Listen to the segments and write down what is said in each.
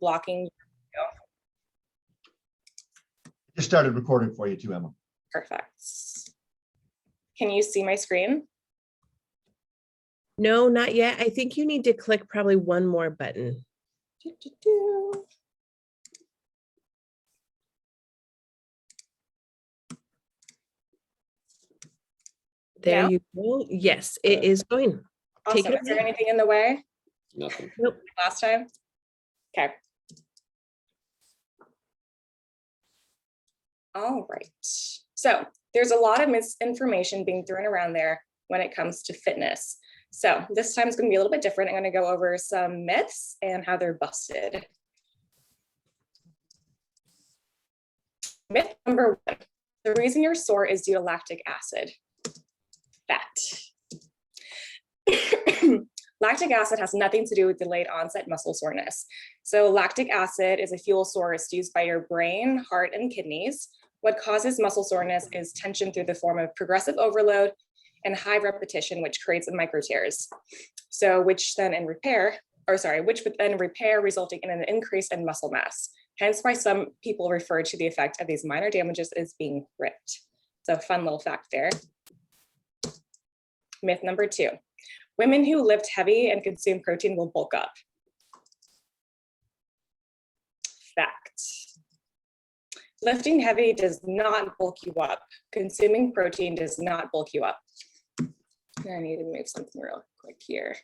blocking. Just started recording for you too, Emma. Perfect. Can you see my screen? No, not yet. I think you need to click probably one more button. There Now? you go. Yes, it is going. Awesome. Take it Is there away. anything in the way Nothing. Nope. last time? Okay. All right. So there's a lot of misinformation being thrown around there when it comes to fitness. So this time is going to be a little bit different. I'm going to go over some myths and how they're busted. Myth number one, the reason you're sore is due to lactic acid. Fat. Lactic acid has nothing to do with delayed onset muscle soreness. So lactic acid is a fuel source used by your brain, heart, and kidneys. What causes muscle soreness is tension through the form of progressive overload and high repetition, which creates micro tears. So which would then repair resulting in an increase in muscle mass. Hence why some people refer to the effect of these minor damages as being ripped. So fun little fact there. Myth number two, women who lift heavy and consume protein will bulk up. Fact. Lifting heavy does not bulk you up. Consuming protein does not bulk you up. I need to move something real quick here.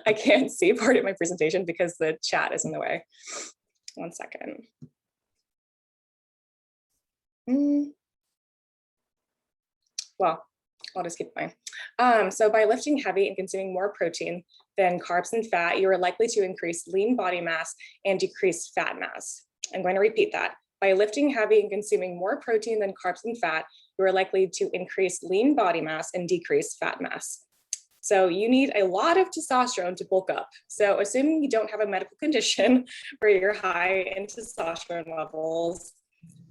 I can't see part of my presentation because the chat is in the way. 1 second. Well, I'll just keep going. So by lifting heavy and consuming more protein than carbs and fat, you are likely to increase lean body mass and decrease fat mass. I'm going to repeat that. By lifting heavy and consuming more protein than carbs and fat, you are likely to increase lean body mass and decrease fat mass. So you need a lot of testosterone to bulk up. So assuming you don't have a medical condition where you're high in testosterone levels,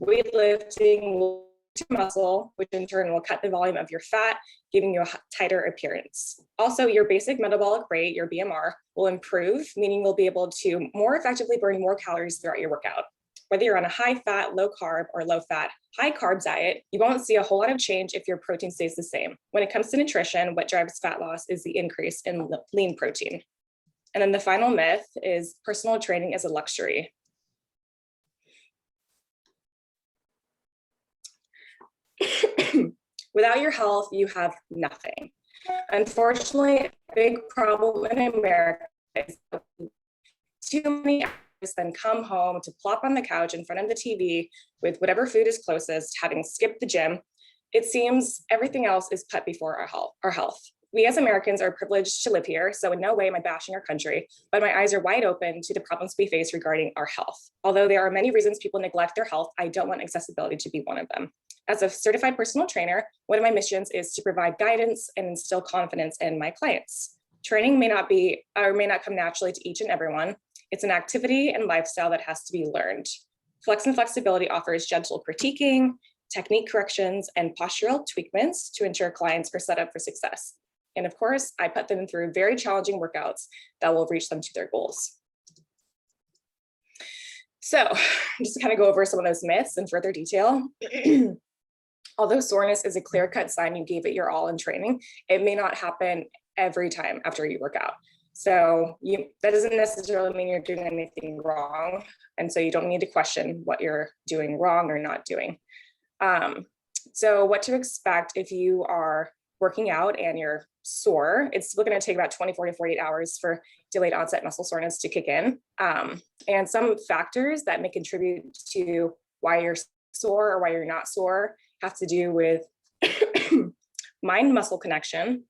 weightlifting will muscle, which in turn will cut the volume of your fat, giving you a tighter appearance. Also, your basic metabolic rate, your BMR, will improve, meaning you'll be able to more effectively burn more calories throughout your workout. Whether you're on a high fat, low carb, or low fat, high carb diet, you won't see a whole lot of change if your protein stays the same. When it comes to nutrition, what drives fat loss is the increase in lean protein. And then the final myth is personal training is a luxury. Without your health, you have nothing. Unfortunately, a big problem in America is too many hours then come home to plop on the couch in front of the TV with whatever food is closest, having skipped the gym. It seems everything else is put before our health. We as Americans are privileged to live here, so in no way am I bashing our country, but my eyes are wide open to the problems we face regarding our health. Although there are many reasons people neglect their health, I don't want accessibility to be one of them. As a certified personal trainer, one of my missions is to provide guidance and instill confidence in my clients. Training may not come naturally to each and everyone. It's an activity and lifestyle that has to be learned. Flex and Flexibility offers gentle critiquing, technique corrections, and postural tweakments to ensure clients are set up for success. And of course, I put them through very challenging workouts that will reach them to their goals. So just to kind of go over some of those myths in further detail. Although soreness is a clear-cut sign you gave it your all in training, it may not happen every time after you work out. So that doesn't necessarily mean you're doing anything wrong. And so you don't need to question what you're doing wrong or not doing. So what to expect if you are working out and you're sore, it's still going to take about 24 to 48 hours for delayed onset muscle soreness to kick in. And some factors that may contribute to why you're sore or why you're not sore have to do with mind-muscle connection.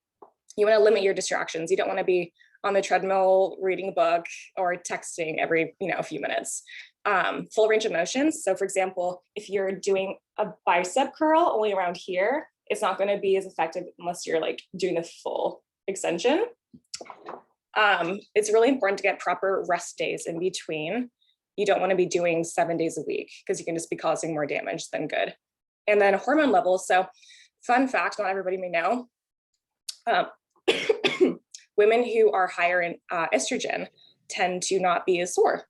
You want to limit your distractions. You don't want to be on the treadmill reading a book or texting every a few minutes. Full range of motion. So for example, if you're doing a bicep curl only around here, it's not going to be as effective unless you're like doing the full extension. It's really important to get proper rest days in between. You don't want to be doing 7 days a week because you can just be causing more damage than good. And then hormone levels. So fun fact, not everybody may know, women who are higher in estrogen tend to not be as sore.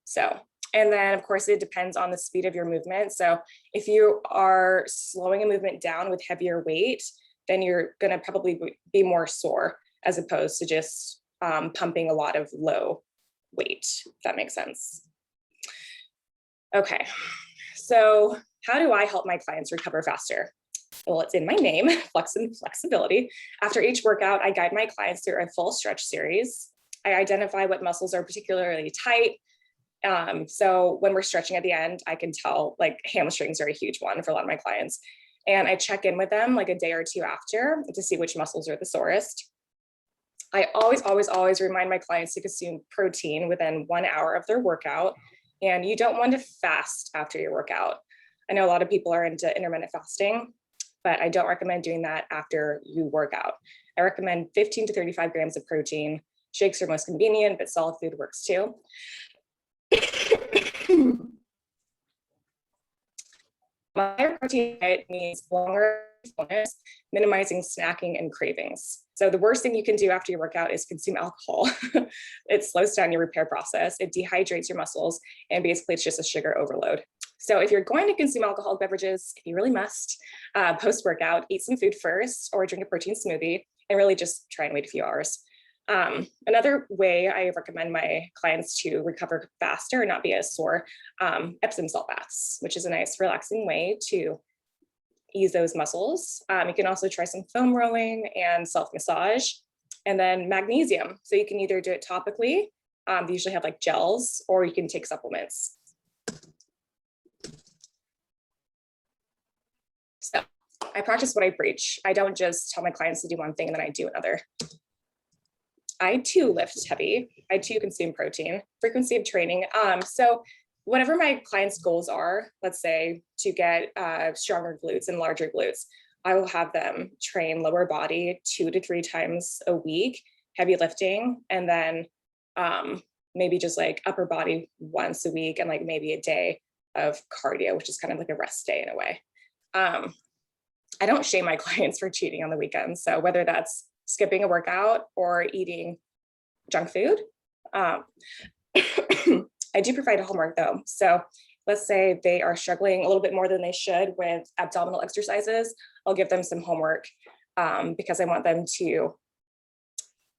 So, and then of course it depends on the speed of your movement. So if you are slowing a movement down with heavier weight, then you're gonna probably be more sore as opposed to just pumping a lot of low weight, if that makes sense. Okay, so how do I help my clients recover faster? Well, it's in my name, flexibility. After each workout, I guide my clients through a full stretch series. I identify what muscles are particularly tight. So when we're stretching at the end, I can tell like hamstrings are a huge one for a lot of my clients. And I check in with them like a day or two after to see which muscles are the sorest. I always remind my clients to consume protein within 1 hour of their workout. And you don't want to fast after your workout. I know a lot of people are into intermittent fasting, but I don't recommend doing that after you work out. I recommend 15 to 35 grams of protein. Shakes are most convenient, but solid food works too. My protein diet means longer fullness, minimizing snacking and cravings. So the worst thing you can do after your workout is consume alcohol. It slows down your repair process, it dehydrates your muscles, and basically it's just a sugar overload. So if you're going to consume alcoholic beverages, you really must, post-workout, eat some food first or drink a protein smoothie, and really just try and wait a few hours. Another way I recommend my clients to recover faster and not be as sore, Epsom salt baths, which is a nice relaxing way to ease those muscles. You can also try some foam rolling and self-massage, and then magnesium. So you can either do it topically, they usually have like gels, or you can take supplements. So I practice what I preach. I don't just tell my clients to do one thing and then I do another. I too lift heavy. I too consume protein, frequency of training. So whatever my clients' goals are, let's say to get stronger glutes and larger glutes, I will have them train lower body 2 to 3 times a week, heavy lifting, and then maybe just like upper body once a week and like maybe a day of cardio, which is kind of like a rest day in a way. I don't shame my clients for cheating on the weekends. So whether that's skipping a workout or eating junk food. I do provide a homework though. So let's say they are struggling a little bit more than they should with abdominal exercises. I'll give them some homework because I want them to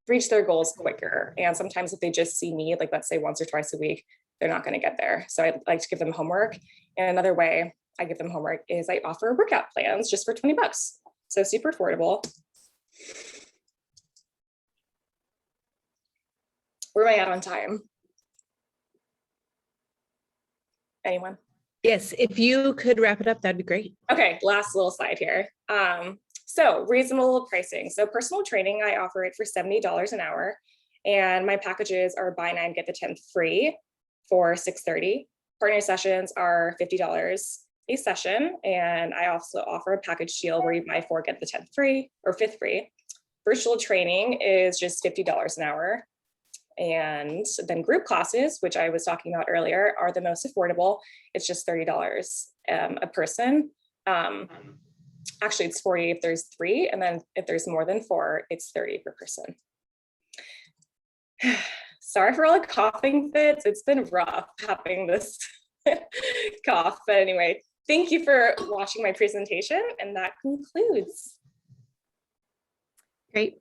reach their goals quicker. And sometimes if they just see me, like let's say once or twice a week, they're not going to get there. So I like to give them homework. And another way I give them homework is I offer workout plans just for 20 bucks. So super affordable. Where am I at on time? Anyone? Yes, if you could wrap it up, that'd be great. Okay, last little slide here. So reasonable pricing. So personal training, I offer it for $70 an hour. And my packages are buy 9, get the 10th free for $630. Partner sessions are $50 a session. And I also offer a package deal where you buy 4, get the 10th free or 5th free. Virtual training is just $50 an hour. And then group classes, which I was talking about earlier, are the most affordable. It's just $30 a person. Actually, it's 40 if there's 3, and then if there's more than 4, it's 30 per person. Sorry for all the coughing fits. It's been rough having this cough. But anyway, thank you for watching my presentation, and that concludes. Great.